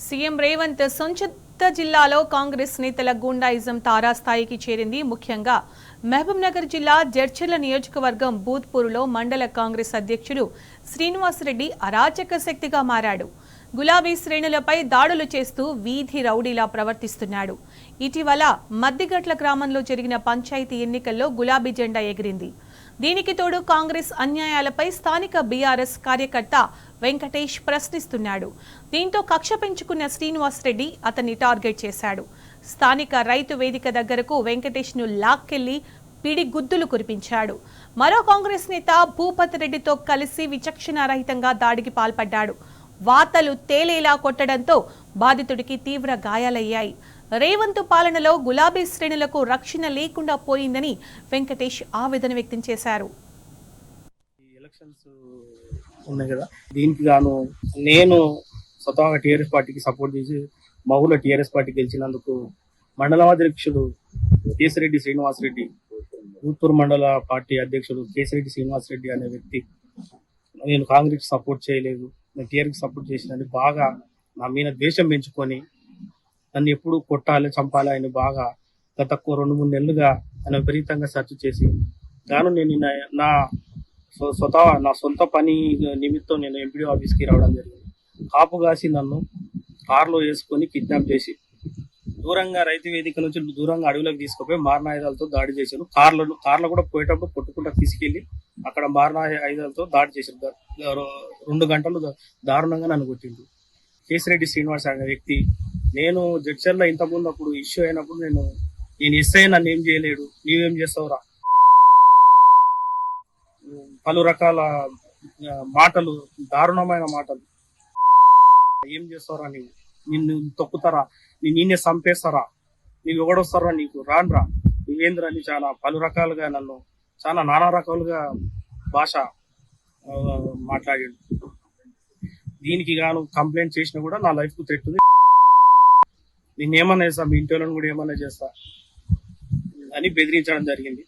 CM Revanth సొంత జిల్లాలో కాంగ్రెస్ నేతల గూండాయిజం తారాస్థాయికి చేరింది. ముఖ్యంగా మహబూబ్ నగర్ జిల్లా జడ్చర్ల నియోజకవర్గం బూత్పూర్లో మండల కాంగ్రెస్ అధ్యక్షుడు శ్రీనివాసరెడ్డి అరాచక శక్తిగా మారాడు. గులాబీ శ్రేణులపై దాడులు చేస్తూ వీధి రౌడీలా ప్రవర్తిస్తున్నాడు. ఇటీవల మద్దిగట్ల గ్రామంలో జరిగిన పంచాయతీ ఎన్నికల్లో గులాబీ జెండా ఎగిరింది. దీనికి తోడు కాంగ్రెస్ అన్యాయాలపై స్థానిక బీఆర్ఎస్ కార్యకర్త వెంకటేష్ ప్రశ్నిస్తున్నాడు. దీంతో కక్ష పెంచుకున్న శ్రీనివాసరెడ్డి అతన్ని టార్గెట్ చేశాడు. స్థానిక రైతు వేదిక దగ్గరకు వెంకటేష్ను లాక్కెళ్లి పిడి గుద్దులు కురిపించాడు. మరో కాంగ్రెస్ నేత భూపత్ రెడ్డితో కలిసి విచక్షణారహితంగా దాడికి పాల్పడ్డాడు. వాతలు తేలేలా కొట్టడంతో బాధితుడికి తీవ్ర గాయాలయ్యాయి. రేవంత్ పాలనలో గులాబీ శ్రేణులకు రక్షణ లేకుండా పోయిందని వెంకటేష్ ఆవేదన వ్యక్తం చేశారు. ఎలక్షన్స్ ఉన్నాయి కదా, దీనికి గాను నేను స్వతహాగా టీఆర్ఎస్ పార్టీకి సపోర్ట్ చేసి మా ఊళ్ళో టీఆర్ఎస్ పార్టీ గెలిచినందుకు మండల అధ్యక్షుడు కేసిరెడ్డి శ్రీనివాసరెడ్డి, భూత్పూర్ మండల పార్టీ అధ్యక్షుడు కేసిరెడ్డి శ్రీనివాసరెడ్డి అనే వ్యక్తి నేను కాంగ్రెస్ సపోర్ట్ చేయలేదు, నేను టీఆర్ఎస్ సపోర్ట్ చేసినని బాగా నా మీద ద్వేషం పెంచుకొని నన్ను ఎప్పుడు కొట్టాలి చంపాలి అని బాగా గత 2-3 నెలలుగా ఆయన విపరీతంగా సెర్చ్ చేసి గాను నేను నా సొంత పని నిమిత్తం నేను ఎంపీడీ ఆఫీస్కి రావడం జరిగింది. కాపు కాసి నన్ను కారులో వేసుకొని కిడ్నాప్ చేసి దూరంగా రైతు వేదిక నుంచి దూరంగా అడవిలోకి తీసుకుపోయి మారణాయుధాలతో దాడి చేశారు. కార్లో కూడా పోయేటప్పుడు కొట్టుకుంటా తీసుకెళ్లి అక్కడ మారణాయుధాలతో దాడి చేశారు. 2 గంటలు దారుణంగా నన్ను కొట్టిండు. కేసిరెడ్డి శ్రీనివాస్ అనే వ్యక్తి, నేను జడ్చర్లో ఇంతకుముందు అప్పుడు ఇష్యూ అయినప్పుడు నేను ఎస్ఐ నన్ను ఏం చేయలేడు, నీవేం చేస్తావురా, పలు రకాల మాటలు, దారుణమైన మాటలు, ఏం చేస్తారా నీవు, నిన్ను తొక్కుతారా, నిన్నే చంపేస్తారా, నీవు ఎవడొస్తారా, నీకు రాన్రా, నువ్వేంద్రా అని చాలా పలు రకాలుగా నన్ను చాలా నానా రకాలుగా భాష మాట్లాడాడు. దీనికి గాను కంప్లైంట్ చేసినా కూడా నా లైఫ్ కు థ్రెట్ ఉంది, నేనేమన్నా చేస్తా, మీ ఇంటి వాళ్ళని కూడా ఏమన్నా చేస్తా అని బెదిరించడం జరిగింది.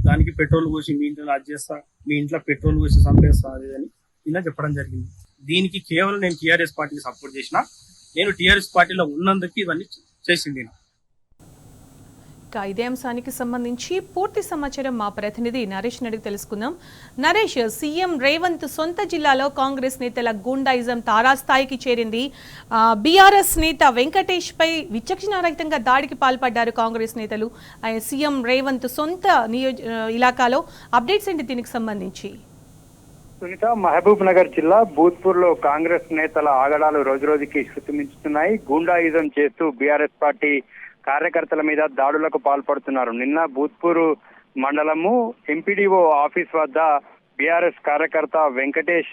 దానికి పెట్రోల్ పోసి మీ ఇంట్లో అది చేస్తా, మీ ఇంట్లో పెట్రోల్ పోసి చంపేస్తా అది అని ఇలా చెప్పడం జరిగింది. దీనికి కేవలం నేను టీఆర్ఎస్ పార్టీకి సపోర్ట్ చేసిన, నేను టీఆర్ఎస్ పార్టీలో ఉన్నందుకు ఇవన్నీ చేసింది. ఇదే అంశానికి సంబంధించి పూర్తి సమాచారం మా ప్రతినిధి నరేష్ అడిగి తెలుసుకుందాం. నరేష్, సీఎం రేవంత్ సొంత జిల్లాలో కాంగ్రెస్ నేతల గూండాయిజం తారాస్థాయికి చేరింది. బీఆర్ఎస్ నేత వెంకటేష్ పై విచక్షణారహితంగా దాడికి పాల్పడ్డారు కాంగ్రెస్ నేతలు. సీఎం రేవంత్ సొంత ఇలాకాలో అప్డేట్స్ ఏంటి దీనికి సంబంధించి? సునీత, మహబూబ్ నగర్ జిల్లా బూత్పూర్ లో కాంగ్రెస్ నేతల ఆగడాలు రోజురోజుకి శృతిమించుతున్నాయి. గూండాయిజం చేస్తూ బీఆర్ఎస్ పార్టీ కార్యకర్తల మీద దాడులకు పాల్పడుతున్నారు. నిన్న బూత్పూర్ మండలము ఎంపీడీఓ ఆఫీస్ వద్ద బీఆర్ఎస్ కార్యకర్త వెంకటేష్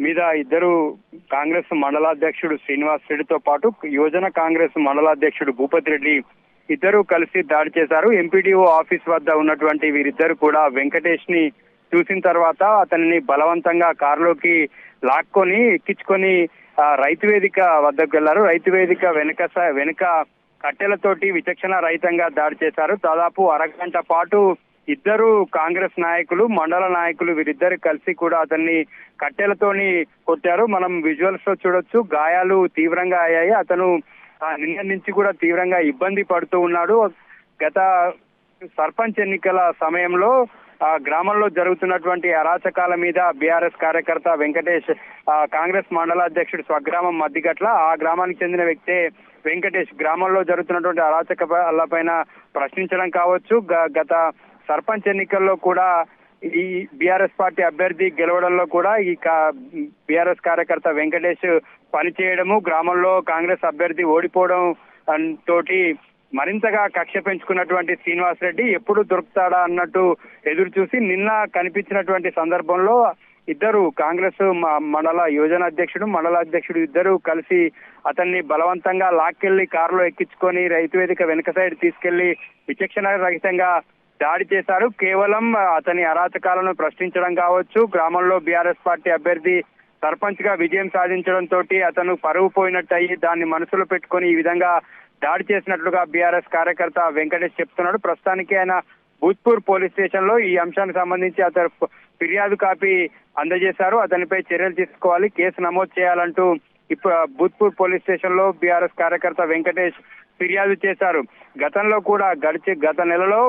మీద ఇద్దరు కాంగ్రెస్ మండలాధ్యక్షుడు శ్రీనివాస్ రెడ్డితో పాటు యువజన కాంగ్రెస్ మండలాధ్యక్షుడు భూపత్ రెడ్డి ఇద్దరు కలిసి దాడి చేశారు. ఎంపీడీఓ ఆఫీస్ వద్ద ఉన్నటువంటి వీరిద్దరు కూడా వెంకటేష్ ని చూసిన తర్వాత అతన్ని బలవంతంగా కారులోకి లాక్కొని ఎక్కించుకొని రైతు వేదిక వద్దకు వెళ్లారు. రైతు వేదిక వెనుక కట్టెలతోటి విచక్షణ రహితంగా దాడి చేశారు. దాదాపు అరగంట పాటు ఇద్దరు కాంగ్రెస్ నాయకులు, మండల నాయకులు వీరిద్దరు కలిసి కూడా అతన్ని కట్టెలతోని కొట్టారు. మనం విజువల్స్ లో చూడొచ్చు, గాయాలు తీవ్రంగా అయ్యాయి. అతను నిన్న నుంచి కూడా తీవ్రంగా ఇబ్బంది పడుతూ ఉన్నాడు. గత సర్పంచ్ ఎన్నికల సమయంలో గ్రామంలో జరుగుతున్నటువంటి అరాచకాల మీద బీఆర్ఎస్ కార్యకర్త వెంకటేష్, కాంగ్రెస్ మండలాధ్యక్షుడు స్వగ్రామం మద్దిగట్ల, ఆ గ్రామానికి చెందిన వ్యక్తే వెంకటేష్ గ్రామంలో జరుగుతున్నటువంటి అరాచకాలపైన ప్రశ్నించడం కావచ్చు. గత సర్పంచ్ ఎన్నికల్లో కూడా ఈ బీఆర్ఎస్ పార్టీ అభ్యర్థి గెలవడంలో కూడా ఈ బీఆర్ఎస్ కార్యకర్త వెంకటేష్ పనిచేయడము, గ్రామంలో కాంగ్రెస్ అభ్యర్థి ఓడిపోవడం తోటి మరింతగా కక్ష పెంచుకున్నటువంటి శ్రీనివాస్ రెడ్డి ఎప్పుడు దొరుకుతాడా అన్నట్టు ఎదురు చూసి నిన్న కనిపించినటువంటి సందర్భంలో ఇద్దరు కాంగ్రెస్ మండల యువజన అధ్యక్షుడు, మండలాధ్యక్షుడు ఇద్దరు కలిసి అతన్ని బలవంతంగా లాక్కెళ్లి కారులో ఎక్కించుకొని రైతు వేదిక వెనుక సైడ్ తీసుకెళ్లి విచక్షణ రహితంగా దాడి చేశారు. కేవలం అతని అరాచకాలను ప్రశ్నించడం కావచ్చు, గ్రామంలో బీఆర్ఎస్ పార్టీ అభ్యర్థి సర్పంచ్ గా విజయం సాధించడంతో అతను పరువు పోయినట్టు అయ్యి దాన్ని మనసులో పెట్టుకొని ఈ విధంగా దాడి చేసినట్లుగా బీఆర్ఎస్ కార్యకర్త వెంకటేష్ చెప్తున్నాడు. ప్రస్తుతానికి ఆయన భూత్పూర్ పోలీస్ స్టేషన్ లో ఈ అంశానికి సంబంధించి అతను ఫిర్యాదు కాపీ అందజేశారు. అతనిపై చర్యలు తీసుకోవాలి, కేసు నమోదు చేయాలంటూ ఇప్పుడు భూత్పూర్ పోలీస్ స్టేషన్ లో బీఆర్ఎస్ కార్యకర్త వెంకటేష్ ఫిర్యాదు చేశారు. గతంలో కూడా గత నెలలో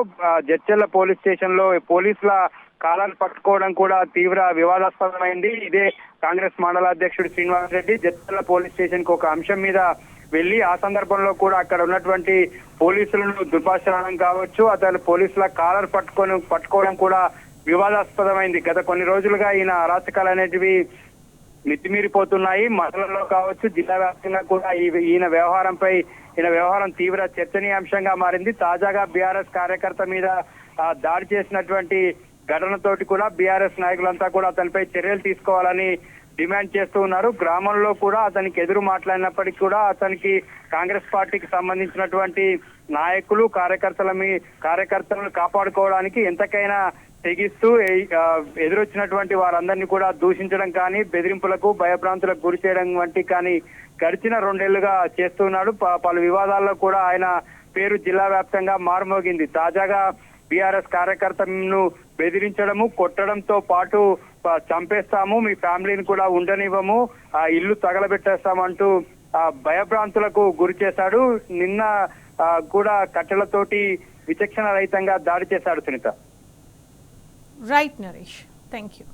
జడ్చర్ల పోలీస్ స్టేషన్ లో పోలీసుల కాలాలు పట్టుకోవడం కూడా తీవ్ర వివాదాస్పదమైంది. ఇదే కాంగ్రెస్ మండల అధ్యక్షుడు శ్రీనివాస్ రెడ్డి జడ్చర్ల పోలీస్ స్టేషన్ కు ఒక అంశం మీద వెళ్లి ఆ సందర్భంలో కూడా అక్కడ ఉన్నటువంటి పోలీసులను దుర్భాషలాడడం కావచ్చు, అతను పోలీసుల కాలర్ పట్టుకోవడం కూడా వివాదాస్పదమైంది. గత కొన్ని రోజులుగా ఈయన అరాచకాలు అనేటివి మితిమీరిపోతున్నాయి. మండలంలో కావచ్చు, జిల్లా వ్యాప్తంగా కూడా ఈయన వ్యవహారం తీవ్ర చర్చనీయాంశంగా మారింది. తాజాగా బీఆర్ఎస్ కార్యకర్త మీద దాడి చేసినటువంటి ఘటనతోటి కూడా బీఆర్ఎస్ నాయకులంతా కూడా అతనిపై చర్యలు తీసుకోవాలని డిమాండ్ చేస్తూ ఉన్నారు. గ్రామంలో కూడా అతనికి ఎదురు మాట్లాడినప్పటికీ కూడా అతనికి కాంగ్రెస్ పార్టీకి సంబంధించినటువంటి నాయకులు కార్యకర్తలను కాపాడుకోవడానికి ఎంతకైనా తెగిస్తూ ఎదురొచ్చినటువంటి వారందరినీ కూడా దూషించడం కానీ, బెదిరింపులకు భయభ్రాంతులకు గురి చేయడం వంటి కానీ గడిచిన 2 ఏళ్లుగా చేస్తున్నాడు. పలు వివాదాల్లో కూడా ఆయన పేరు జిల్లా వ్యాప్తంగా మారుమోగింది. తాజాగా బీఆర్ఎస్ కార్యకర్తలను బెదిరించడము, కొట్టడంతో పాటు చంపేస్తాము, మీ ఫ్యామిలీని కూడా ఉండనివ్వము, ఆ ఇల్లు తగలబెట్టేస్తామంటూ భయభ్రాంతులకు గురి చేశాడు. నిన్న కూడా కట్టెలతోటి విచక్షణ రహితంగా దాడి చేశాడు. Sunitha. Right Naresh, thank you.